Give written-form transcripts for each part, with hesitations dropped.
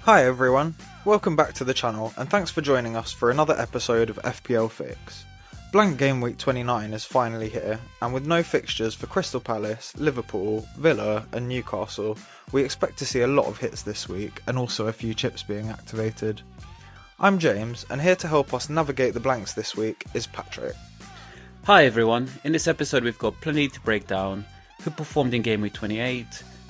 Hi everyone, welcome back to the channel and thanks for joining us for another episode of FPL Fix. Blank Game Week 29 is finally here, and with no fixtures for Crystal Palace, Liverpool, Villa and Newcastle, we expect to see a lot of hits this week and also a few chips being activated. I'm James, and here to help us navigate the blanks this week is Patrick. Hi everyone, in this episode we've got plenty to break down: who performed in Game Week 28,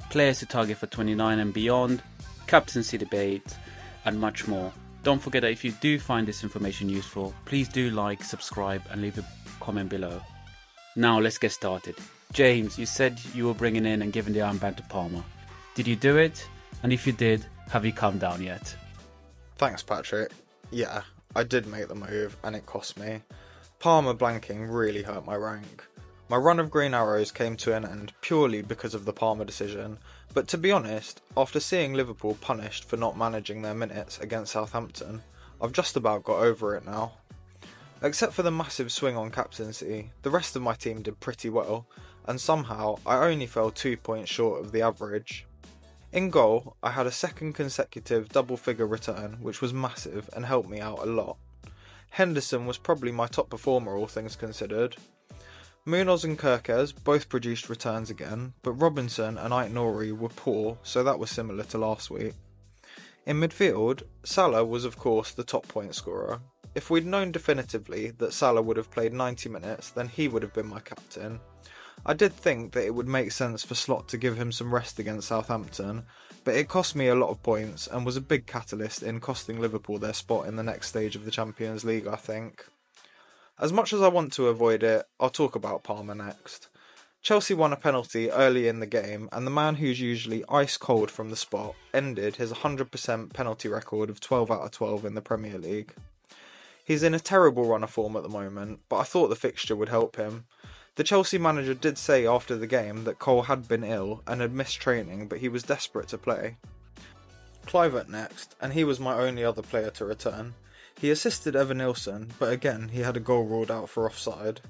players to target for 29 and beyond, captaincy debate, and much more. Don't forget that if you do find this information useful, please do like, subscribe and leave a comment below. Now let's get started. James, you said you were bringing in and giving the armband to Palmer. Did you do it? And if you did, have you calmed down yet? Thanks Patrick. Yeah, I did make the move and it cost me. Palmer blanking really hurt my rank. My run of green arrows came to an end purely because of the Palmer decision, but to be honest, after seeing Liverpool punished for not managing their minutes against Southampton, I've just about got over it now. Except for the massive swing on captaincy, the rest of my team did pretty well, and somehow I only fell 2 points short of the average. In goal, I had a second consecutive double-figure return, which was massive and helped me out a lot. Henderson was probably my top performer, all things considered. Munoz and Kirkes both produced returns again, but Robinson and Ait-Nouri were poor, so that was similar to last week. In midfield, Salah was of course the top point scorer. If we'd known definitively that Salah would have played 90 minutes, then he would have been my captain. I did think that it would make sense for Slot to give him some rest against Southampton, but it cost me a lot of points and was a big catalyst in costing Liverpool their spot in the next stage of the Champions League, I think. As much as I want to avoid it, I'll talk about Palmer next. Chelsea won a penalty early in the game, and the man who's usually ice cold from the spot ended his 100% penalty record of 12 out of 12 in the Premier League. He's in a terrible run of form at the moment, but I thought the fixture would help him. The Chelsea manager did say after the game that Cole had been ill and had missed training, but he was desperate to play. Kluivert next, and he was my only other player to return. He assisted Evanilson, but again he had a goal ruled out for offside.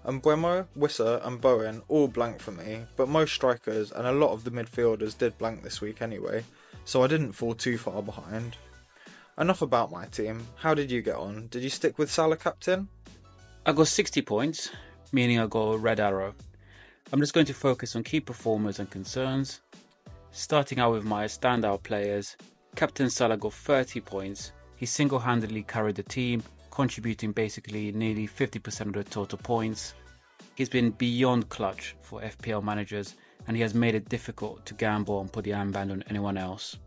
Mbeumo, Wissa and Bowen all blanked for me, but most strikers and a lot of the midfielders did blank this week anyway, so I didn't fall too far behind. Enough about my team. How did you get on? Did you stick with Salah captain? I got 60 points, meaning I got a red arrow. I'm just going to focus on key performers and concerns. Starting out with my standout players, Captain Salah got 30 points. He single-handedly carried the team, contributing basically nearly 50% of the total points. He's been beyond clutch for FPL managers, and he has made it difficult to gamble and put the armband on anyone else.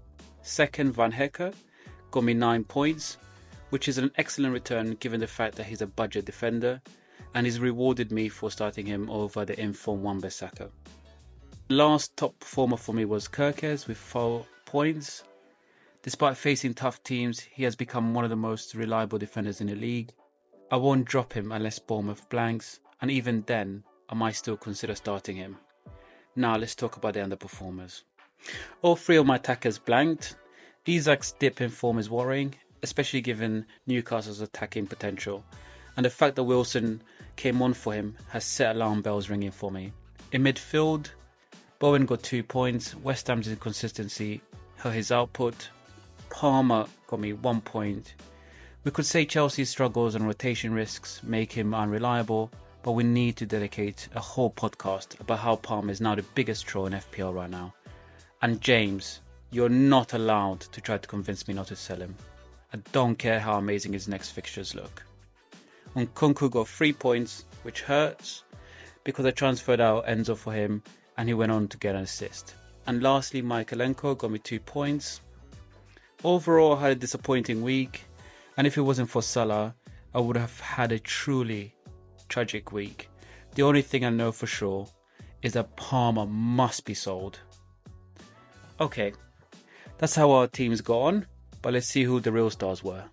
Second, Van Hekke got me 9 points, which is an excellent return given the fact that he's a budget defender, and he's rewarded me for starting him over the informed Wan-Bissaka. Last top performer for me was Kirkes with 4 points. Despite facing tough teams, he has become one of the most reliable defenders in the league. I won't drop him unless Bournemouth blanks, and even then, I might still consider starting him. Now let's talk about the underperformers. All 3 of my attackers blanked. Isak's dip in form is worrying, especially given Newcastle's attacking potential, and the fact that Wilson came on for him has set alarm bells ringing for me. In midfield, Bowen got 2 points, West Ham's inconsistency hurt his output. Palmer got me 1 point. We could say Chelsea's struggles and rotation risks make him unreliable, but we need to dedicate a whole podcast about how Palmer is now the biggest troll in FPL right now. And James, you're not allowed to try to convince me not to sell him. I don't care how amazing his next fixtures look. Nkunku got 3 points, which hurts, because I transferred out Enzo for him and he went on to get an assist. And lastly, Michaelenko got me 2 points. Overall, I had a disappointing week, and if it wasn't for Salah, I would have had a truly tragic week. The only thing I know for sure is that Palmer must be sold. Okay, that's how our teams got on, but let's see who the real stars were.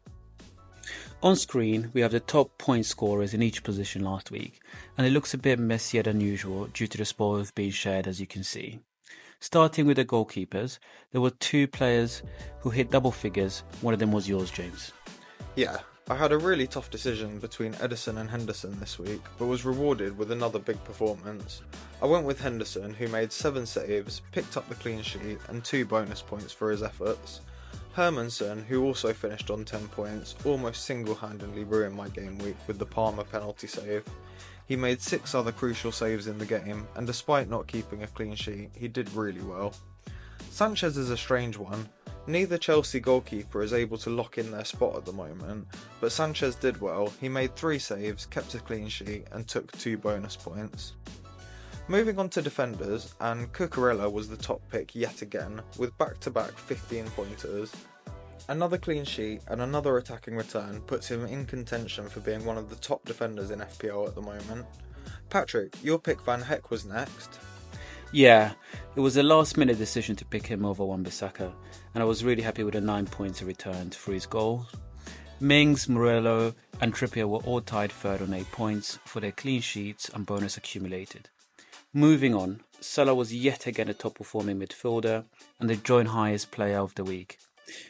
On screen, we have the top point scorers in each position last week, and it looks a bit messier than usual due to the spoils being shared, as you can see. Starting with the goalkeepers, there were 2 players who hit double figures. One of them was yours, James. Yeah, I had a really tough decision between Ederson and Henderson this week, but was rewarded with another big performance. I went with Henderson, who made 7 saves, picked up the clean sheet and 2 bonus points for his efforts. Hermansen, who also finished on 10 points, almost single-handedly ruined my game week with the Palmer penalty save. He made 6 other crucial saves in the game, and despite not keeping a clean sheet, he did really well. Sanchez is a strange one. Neither Chelsea goalkeeper is able to lock in their spot at the moment, but Sanchez did well. He made 3 saves, kept a clean sheet, and took 2 bonus points. Moving on to defenders, and Cucurella was the top pick yet again, with back-to-back 15 pointers. Another clean sheet and another attacking return puts him in contention for being one of the top defenders in FPL at the moment. Patrick, your pick Van Heck was next. Yeah, it was a last-minute decision to pick him over Wan-Bissaka, and I was really happy with the 9 points he returned for his goal. Mings, Morello and Trippier were all tied third on 8 points for their clean sheets and bonus accumulated. Moving on, Salah was yet again a top-performing midfielder and the joint highest player of the week.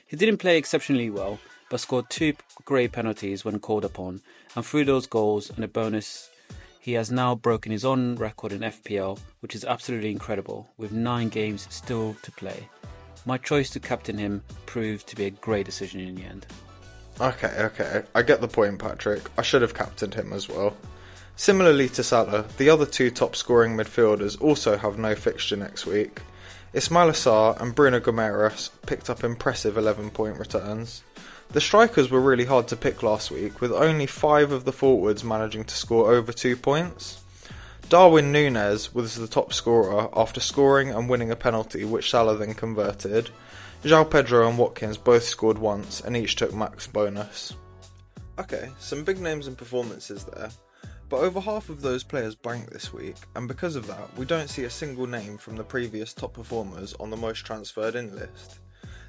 He didn't play exceptionally well, but scored 2 great penalties when called upon, and through those goals and a bonus, he has now broken his own record in FPL, which is absolutely incredible, with 9 games still to play. My choice to captain him proved to be a great decision in the end. Okay, I get the point, Patrick. I should have captained him as well. Similarly to Salah, the other 2 top scoring midfielders also have no fixture next week. Ismail Assar and Bruno Gomes picked up impressive 11-point returns. The strikers were really hard to pick last week, with only 5 of the forwards managing to score over 2 points. Darwin Núñez was the top scorer after scoring and winning a penalty which Salah then converted. João Pedro and Watkins both scored once and each took max bonus. Okay, some big names and performances there. But over half of those players blanked this week, and because of that, we don't see a single name from the previous top performers on the most transferred in list.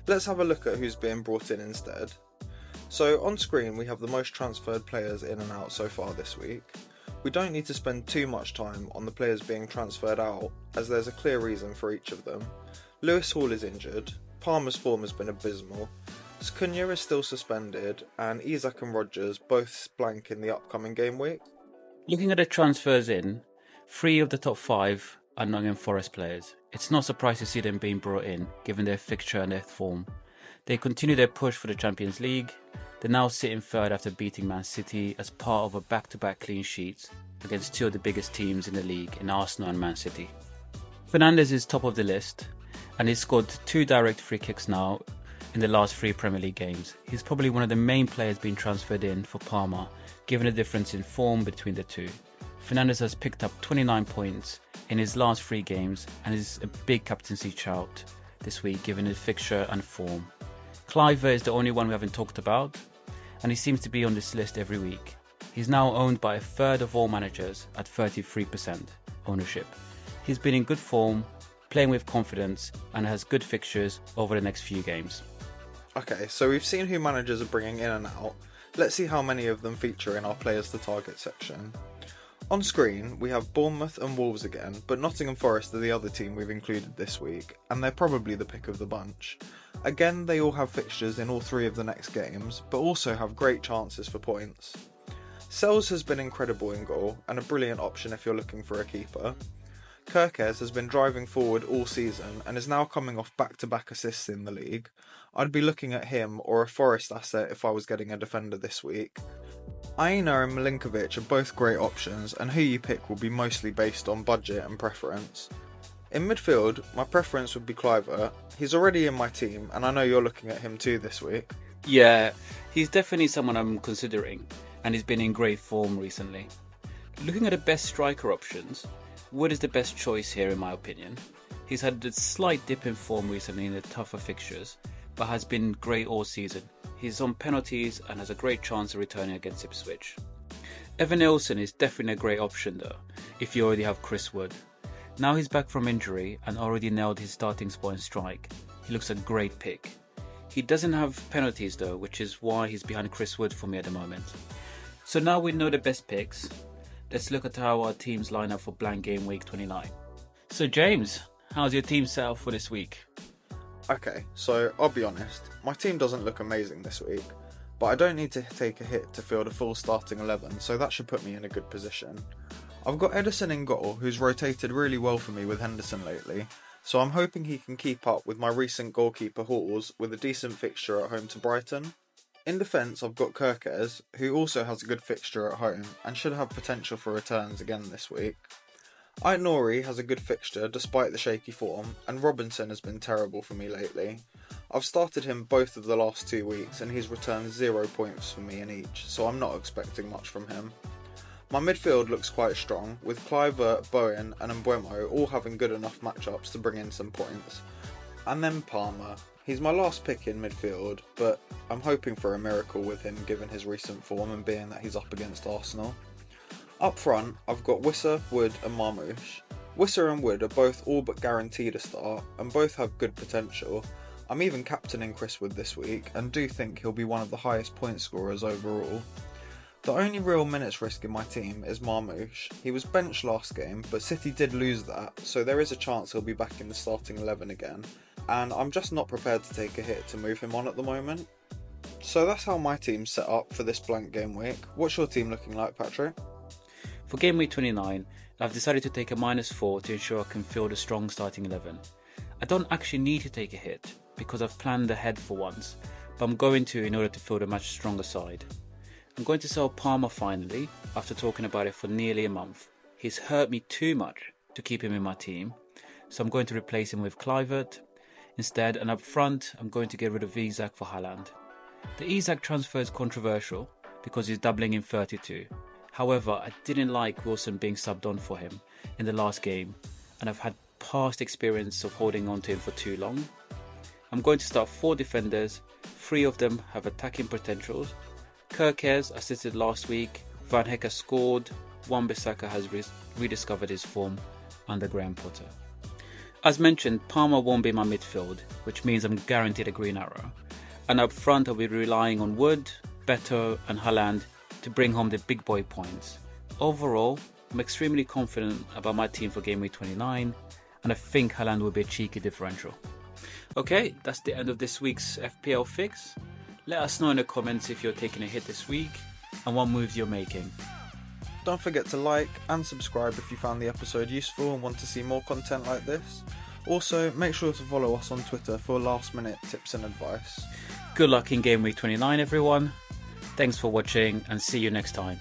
Let's have a look at who's being brought in instead. So on screen we have the most transferred players in and out so far this week. We don't need to spend too much time on the players being transferred out, as there's a clear reason for each of them. Lewis Hall is injured, Palmer's form has been abysmal, Cunha is still suspended, and Isak and Rodgers both blank in the upcoming game week. Looking at the transfers in, 3 of the top 5 are Nottingham Forest players. It's not surprising to see them being brought in, given their fixture and their form. They continue their push for the Champions League. They're now sitting third after beating Man City as part of a back-to-back clean sheets against 2 of the biggest teams in the league in Arsenal and Man City. Fernandes is top of the list, and he's scored 2 direct free kicks now in the last 3 Premier League games. He's probably one of the main players being transferred in for Parma, given the difference in form between the 2. Fernandes has picked up 29 points in his last 3 games and is a big captaincy shout this week given his fixture and form. Cliver is the only one we haven't talked about, and he seems to be on this list every week. He's now owned by a third of all managers at 33% ownership. He's been in good form, playing with confidence, and has good fixtures over the next few games. Okay, so we've seen who managers are bringing in and out. Let's see how many of them feature in our players to target section. On screen, we have Bournemouth and Wolves again, but Nottingham Forest are the other team we've included this week, and they're probably the pick of the bunch. Again, they all have fixtures in all 3 of the next games, but also have great chances for points. Sells has been incredible in goal, and a brilliant option if you're looking for a keeper. Kirkes has been driving forward all season and is now coming off back-to-back assists in the league. I'd be looking at him or a Forest asset if I was getting a defender this week. Aina and Milinkovic are both great options, and who you pick will be mostly based on budget and preference. In midfield, my preference would be Cliver. He's already in my team, and I know you're looking at him too this week. Yeah, he's definitely someone I'm considering, and he's been in great form recently. Looking at the best striker options, Wood is the best choice here in my opinion. He's had a slight dip in form recently in the tougher fixtures, but has been great all season. He's on penalties and has a great chance of returning against Ipswich. Evan Nilsson is definitely a great option though, if you already have Chris Wood. Now he's back from injury and already nailed his starting spot in strike. He looks a great pick. He doesn't have penalties though, which is why he's behind Chris Wood for me at the moment. So now we know the best picks. Let's look at how our teams line up for blank game week 29. So James, how's your team set up for this week? Okay, so I'll be honest, my team doesn't look amazing this week, but I don't need to take a hit to field a full starting 11, so that should put me in a good position. I've got Edison in goal, who's rotated really well for me with Henderson lately, so I'm hoping he can keep up with my recent goalkeeper hauls with a decent fixture at home to Brighton. In defence, I've got Kirkes, who also has a good fixture at home and should have potential for returns again this week. Aït-Nouri has a good fixture despite the shaky form, and Robinson has been terrible for me lately. I've started him both of the last 2 weeks and he's returned 0 points for me in each, so I'm not expecting much from him. My midfield looks quite strong, with Kluivert, Bowen and Mbeumo all having good enough matchups to bring in some points. And then Palmer. He's my last pick in midfield, but I'm hoping for a miracle with him given his recent form and being that he's up against Arsenal. Up front, I've got Wissa, Wood and Marmoush. Wissa and Wood are both all but guaranteed a start, and both have good potential. I'm even captaining Chris Wood this week, and do think he'll be one of the highest point scorers overall. The only real minutes risk in my team is Marmoush. He was benched last game, but City did lose that, so there is a chance he'll be back in the starting 11 again, and I'm just not prepared to take a hit to move him on at the moment. So that's how my team's set up for this blank game week. What's your team looking like, Patrick? For game week 29, I've decided to take a -4 to ensure I can field a strong starting 11. I don't actually need to take a hit because I've planned ahead for once, but I'm going to in order to field a much stronger side. I'm going to sell Palmer finally, after talking about it for nearly a month. He's hurt me too much to keep him in my team, so I'm going to replace him with Kluivert instead, and up front I'm going to get rid of Isak for Haaland. The Isak transfer is controversial because he's doubling in 32. However, I didn't like Wilson being subbed on for him in the last game, and I've had past experience of holding on to him for too long. I'm going to start 4 defenders, 3 of them have attacking potentials. Kirkes assisted last week, Van Hecke scored, Wan-Bissaka has rediscovered his form under Graham Potter. As mentioned, Palmer won't be my midfield, which means I'm guaranteed a green arrow. And up front I'll be relying on Wood, Beto and Haaland to bring home the big boy points. Overall, I'm extremely confident about my team for game week 29, and I think Haaland will be a cheeky differential. Okay, that's the end of this week's FPL Fix. Let us know in the comments if you're taking a hit this week and what moves you're making. Don't forget to like and subscribe if you found the episode useful and want to see more content like this. Also, make sure to follow us on Twitter for last minute tips and advice. Good luck in game week 29 everyone. Thanks for watching and see you next time.